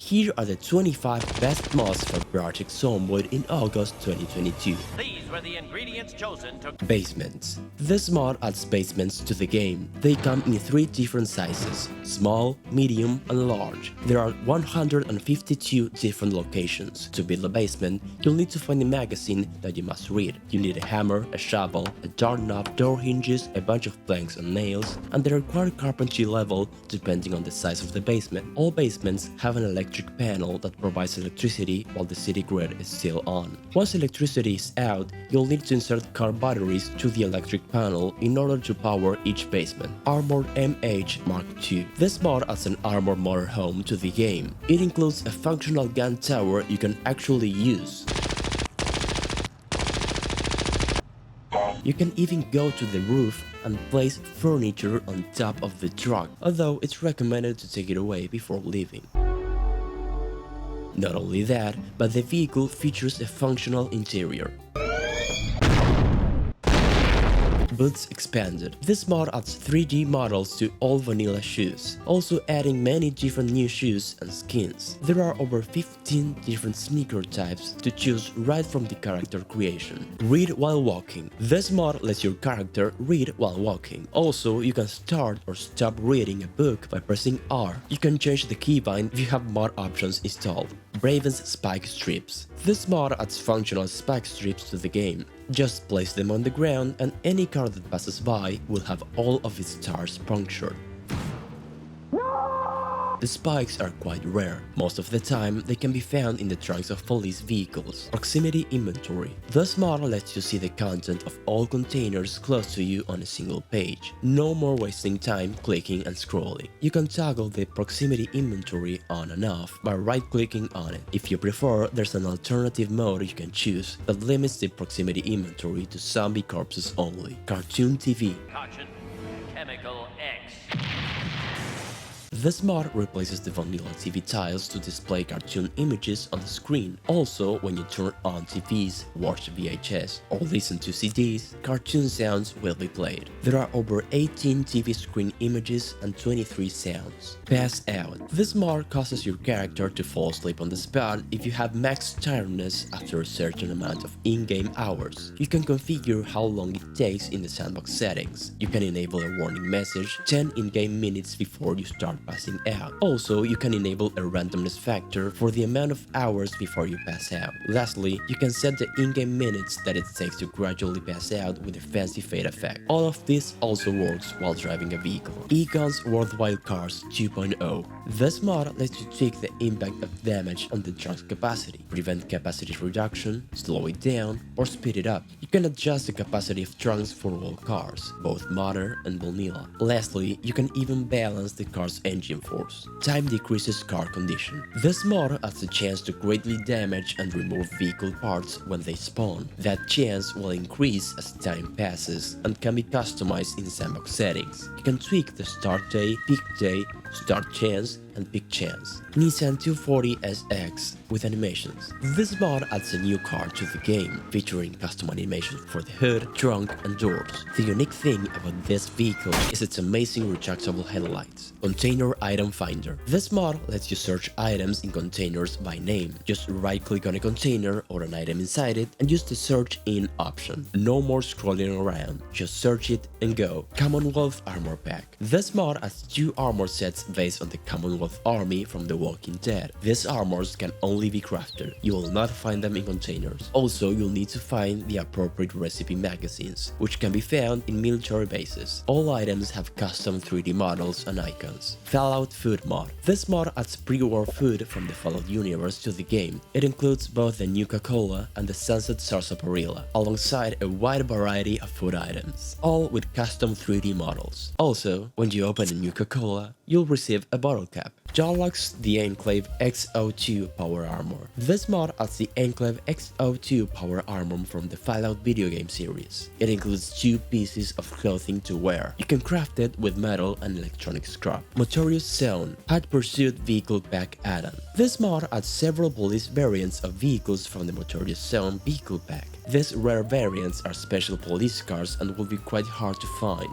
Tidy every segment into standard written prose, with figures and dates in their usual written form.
Here are the 25 best mods for Project Zomboid in August 2022. These were the ingredients chosen to... Basements. This mod adds basements to the game. They come in 3 different sizes: small, medium, and large. There are 152 different locations. To build a basement, you'll need to find a magazine that you must read. You need a hammer, a shovel, a doorknob, door hinges, a bunch of planks and nails, and the required carpentry level depending on the size of the basement. All basements have an electric panel that provides electricity while the city grid is still on. Once electricity is out, you'll need to insert car batteries to the electric panel in order to power each basement. Armored MH Mark II. This mod adds an armored motorhome to the game. It includes a functional gun tower you can actually use. You can even go to the roof and place furniture on top of the truck, although it's recommended to take it away before leaving. Not only that, but the vehicle features a functional interior. Boots expanded. This mod adds 3D models to all vanilla shoes, also adding many different new shoes and skins. There are over 15 different sneaker types to choose right from the character creation. Read while walking. This mod lets your character read while walking. Also, you can start or stop reading a book by pressing R. You can change the keybind if you have mod options installed. Braven's spike strips. This mod adds functional spike strips to the game. Just place them on the ground and any car that passes by will have all of its tires punctured. The spikes are quite rare. Most of the time, they can be found in the trunks of police vehicles. Proximity inventory. This mod lets you see the content of all containers close to you on a single page. No more wasting time clicking and scrolling. You can toggle the proximity inventory on and off by right-clicking on it. If you prefer, there's an alternative mode you can choose that limits the proximity inventory to zombie corpses only. Cartoon TV. Caution. Chemical X. This mod replaces the vanilla TV tiles to display cartoon images on the screen. Also, when you turn on TVs, watch VHS, or listen to CDs, cartoon sounds will be played. There are over 18 TV screen images and 23 sounds. Pass out. This mod causes your character to fall asleep on the spot if you have max tiredness after a certain amount of in-game hours. You can configure how long it takes in the sandbox settings. You can enable a warning message 10 in-game minutes before you start passing out. Also, you can enable a randomness factor for the amount of hours before you pass out. Lastly, you can set the in-game minutes that it takes to gradually pass out with a fancy fade effect. All of this also works while driving a vehicle. Eggon's Worldwide Cars 2.0. This mod lets you tweak the impact of damage on the trunk's capacity, prevent capacity reduction, slow it down, or speed it up. You can adjust the capacity of trunks for all cars, both modern and vanilla. Lastly, you can even balance the car's engine force. Time decreases car condition. This mod adds a chance to greatly damage and remove vehicle parts when they spawn. That chance will increase as time passes and can be customized in sandbox settings. You can tweak the start day, peak day, start chance, and peak chance. Nissan 240SX with animations. This mod adds a new car to the game, featuring custom animations for the hood, trunk, and doors. The unique thing about this vehicle is its amazing retractable headlights. Container Item Finder. This mod lets you search items in containers by name. Just right-click on a container or an item inside it and use the Search In option. No more scrolling around, just search it and go. Commonwealth Armor Pack. This mod adds 2 armor sets based on the Commonwealth army from The Walking Dead. These armors can only be crafted. You will not find them in containers. Also, you'll need to find the appropriate recipe magazines, which can be found in military bases. All items have custom 3D models and icons. Fallout Food Mod. This mod adds pre-war food from the Fallout universe to the game. It includes both the Nuka-Cola and the Sunset Sarsaparilla, alongside a wide variety of food items, all with custom 3D models. Also, when you open a Nuka-Cola, you'll receive a bottle cap. Darlak's the Enclave X02 Power Armor. This mod adds the Enclave X02 Power Armor from the Fallout video game series. It includes 2 pieces of clothing to wear. You can craft it with metal and electronic scrap. Motorious Zone Hot Pursuit Vehicle Pack Addon. This mod adds several police variants of vehicles from the Motorious Zone Vehicle Pack. These rare variants are special police cars and will be quite hard to find.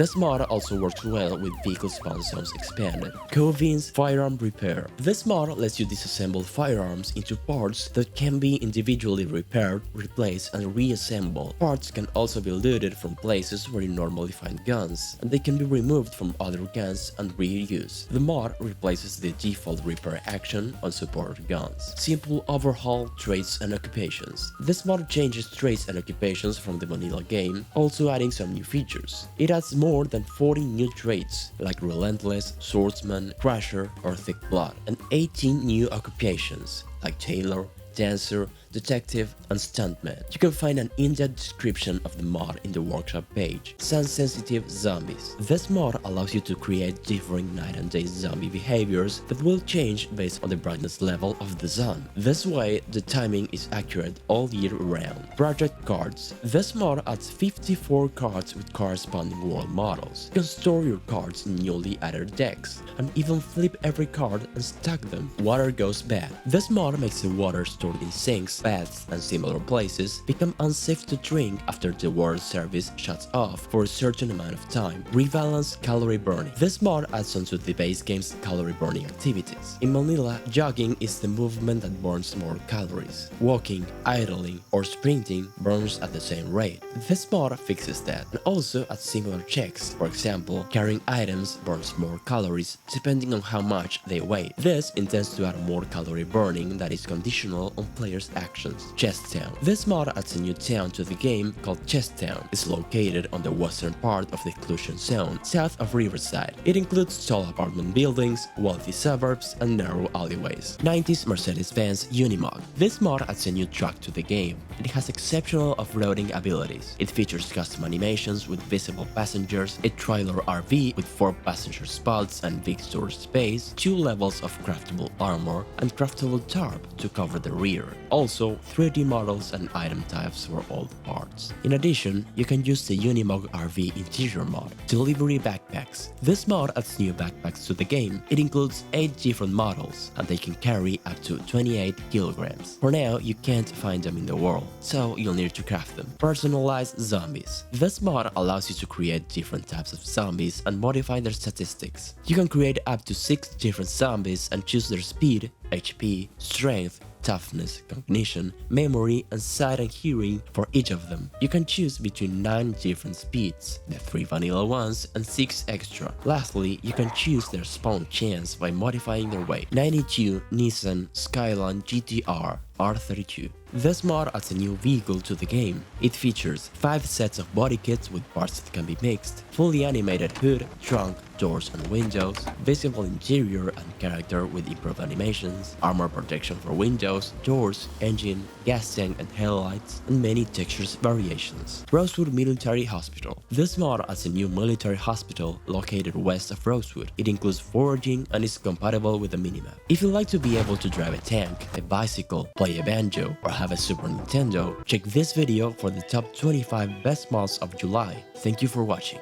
This mod also works well with vehicle spawn zones expanded. Coavins Firearm Repair. This mod lets you disassemble firearms into parts that can be individually repaired, replaced, and reassembled. Parts can also be looted from places where you normally find guns, and they can be removed from other guns and reused. The mod replaces the default repair action on supported guns. Simple Overhaul Traits and Occupations. This mod changes traits and occupations from the vanilla game, also adding some new features. It adds more than 40 new traits, like Relentless, Swordsman, Crusher, or Thick Blood, and 18 new occupations, like Tailor, Dancer, Detective, and Stuntman. You can find an in-depth description of the mod in the workshop page. Sun-sensitive zombies. This mod allows you to create different night and day zombie behaviors that will change based on the brightness level of the sun. This way, the timing is accurate all year round. Project CardZ. This mod adds 54 cards with corresponding world models. You can store your cards in newly added decks, and even flip every card and stack them. Water goes bad. This mod makes the water stored in sinks, baths, and similar places become unsafe to drink after the water service shuts off for a certain amount of time. Rebalanced calorie burning. This mod adds on to the base game's calorie burning activities. In Manila, jogging is the movement that burns more calories. Walking, idling, or sprinting burns at the same rate. This mod fixes that, and also adds similar checks. For example, carrying items burns more calories depending on how much they weigh. This intends to add more calorie burning that is conditional on players' actions. Chestown. This mod adds a new town to the game called Chestown. It's located on the western part of the exclusion zone, south of Riverside. It includes tall apartment buildings, wealthy suburbs, and narrow alleyways. 90s Mercedes-Benz Unimog. This mod adds a new truck to the game. It has exceptional off-roading abilities. It features custom animations with visible passengers, a trailer RV with 4 passenger spots and big storage space, 2 levels of craftable armor, and craftable tarp to cover the rear. Also, 3D models and item types for all the parts. In addition, you can use the Unimog RV interior mod. Delivery backpacks. This mod adds new backpacks to the game. It includes 8 different models, and they can carry up to 28 kilograms. For now, you can't find them in the world, so you'll need to craft them. Personalized zombies. This mod allows you to create different types of zombies and modify their statistics. You can create up to 6 different zombies and choose their speed, HP, strength, toughness, cognition, memory, and sight and hearing for each of them. You can choose between 9 different speeds, the 3 vanilla ones, and 6 extra. Lastly, you can choose their spawn chance by modifying their weight. 92 Nissan Skyline GTR R32. This mod adds a new vehicle to the game. It features 5 sets of body kits with parts that can be mixed, fully animated hood, trunk, doors and windows, visible interior and character with improved animations, armor protection for windows, doors, engine, gas tank and headlights, and many textures variations. Rosewood Military Hospital. This mod adds a new military hospital located west of Rosewood. It includes foraging and is compatible with the minimap. If you'd like to be able to drive a tank, a bicycle, play a banjo, or have a Super Nintendo, check this video for the top 25 best mods of July. Thank you for watching.